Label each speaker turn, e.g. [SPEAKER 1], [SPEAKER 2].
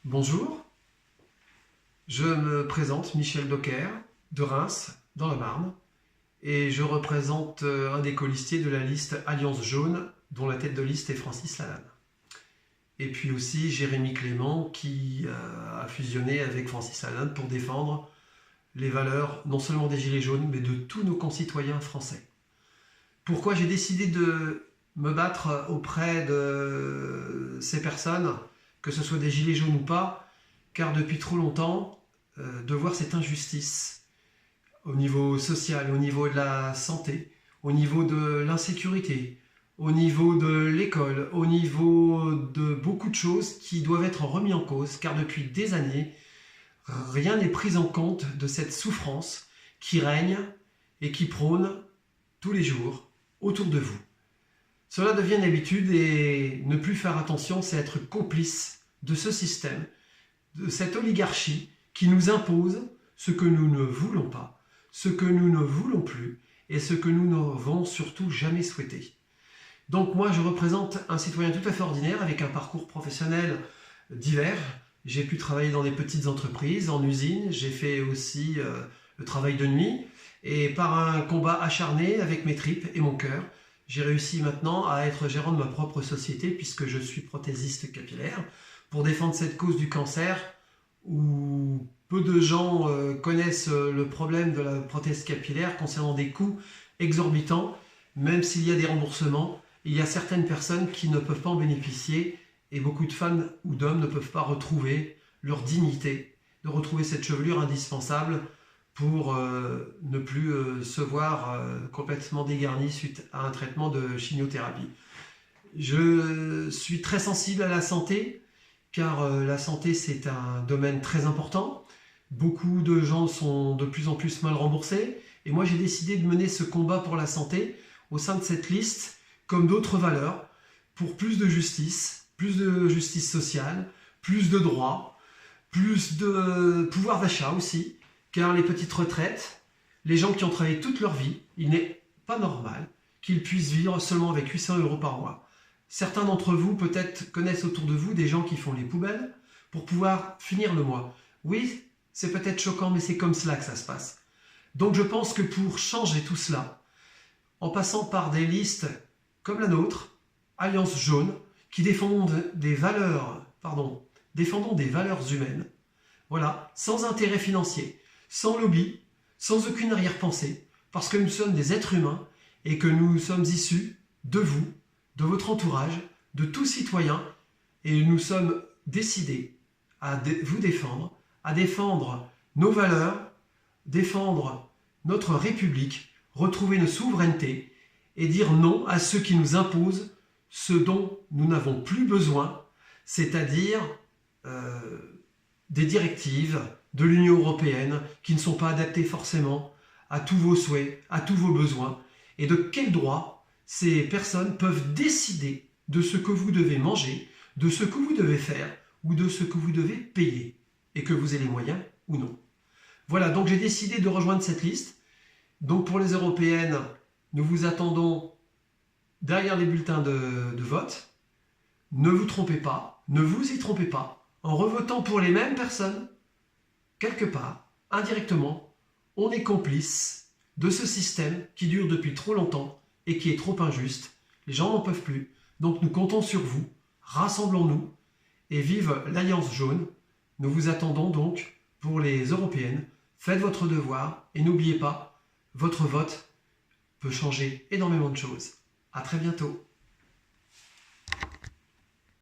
[SPEAKER 1] Bonjour, je me présente Michel Docker de Reims, dans la Marne, et je représente un des colistiers de la liste Alliance Jaune, dont la tête de liste est Francis Lalanne. Et puis aussi Jérémy Clément qui a fusionné avec Francis Lalanne pour défendre les valeurs non seulement des Gilets jaunes, mais de tous nos concitoyens français. Pourquoi j'ai décidé de me battre auprès de ces personnes, que ce soit des gilets jaunes ou pas, car depuis trop longtemps, de voir cette injustice au niveau social, au niveau de la santé, au niveau de l'insécurité, au niveau de l'école, au niveau de beaucoup de choses qui doivent être remis en cause, car depuis des années, rien n'est pris en compte de cette souffrance qui règne et qui prône tous les jours autour de vous. Cela devient une habitude et ne plus faire attention, c'est être complice de ce système, de cette oligarchie qui nous impose ce que nous ne voulons pas, ce que nous ne voulons plus et ce que nous n'avons surtout jamais souhaité. Donc moi je représente un citoyen tout à fait ordinaire avec un parcours professionnel divers. J'ai pu travailler dans des petites entreprises, en usine, j'ai fait aussi le travail de nuit et par un combat acharné avec mes tripes et mon cœur, j'ai réussi maintenant à être gérant de ma propre société puisque je suis prothésiste capillaire pour défendre cette cause du cancer où peu de gens connaissent le problème de la prothèse capillaire concernant des coûts exorbitants. Même s'il y a des remboursements, il y a certaines personnes qui ne peuvent pas en bénéficier et beaucoup de femmes ou d'hommes ne peuvent pas retrouver leur dignité, de retrouver cette chevelure indispensable pour ne plus se voir complètement dégarni suite à un traitement de chimiothérapie. Je suis très sensible à la santé, car la santé c'est un domaine très important. Beaucoup de gens sont de plus en plus mal remboursés, et moi j'ai décidé de mener ce combat pour la santé au sein de cette liste, comme d'autres valeurs, pour plus de justice sociale, plus de droits, plus de pouvoir d'achat aussi, car les petites retraites, les gens qui ont travaillé toute leur vie, il n'est pas normal qu'ils puissent vivre seulement avec 800 € par mois. Certains d'entre vous peut-être connaissent autour de vous des gens qui font les poubelles pour pouvoir finir le mois. Oui, c'est peut-être choquant, mais c'est comme cela que ça se passe. Donc je pense que pour changer tout cela, en passant par des listes comme la nôtre, Alliance Jaune, qui défendons des valeurs humaines, voilà, sans intérêt financier, sans lobby, sans aucune arrière-pensée, parce que nous sommes des êtres humains et que nous sommes issus de vous, de votre entourage, de tout citoyen, et nous sommes décidés à vous défendre, à défendre nos valeurs, défendre notre République, retrouver nos souverainetés et dire non à ceux qui nous imposent ce dont nous n'avons plus besoin, c'est-à-dire des directives de l'Union européenne qui ne sont pas adaptées forcément à tous vos souhaits, à tous vos besoins, et de quel droit ces personnes peuvent décider de ce que vous devez manger, de ce que vous devez faire ou de ce que vous devez payer, et que vous ayez les moyens ou non. Voilà, donc j'ai décidé de rejoindre cette liste. Donc pour les européennes, nous vous attendons derrière les bulletins de vote. Ne vous trompez pas, ne vous y trompez pas, en revotant pour les mêmes personnes, quelque part, indirectement, on est complice de ce système qui dure depuis trop longtemps et qui est trop injuste. Les gens n'en peuvent plus. Donc nous comptons sur vous, rassemblons-nous et vive l'Alliance Jaune. Nous vous attendons donc pour les européennes. Faites votre devoir et n'oubliez pas, votre vote peut changer énormément de choses. À très bientôt.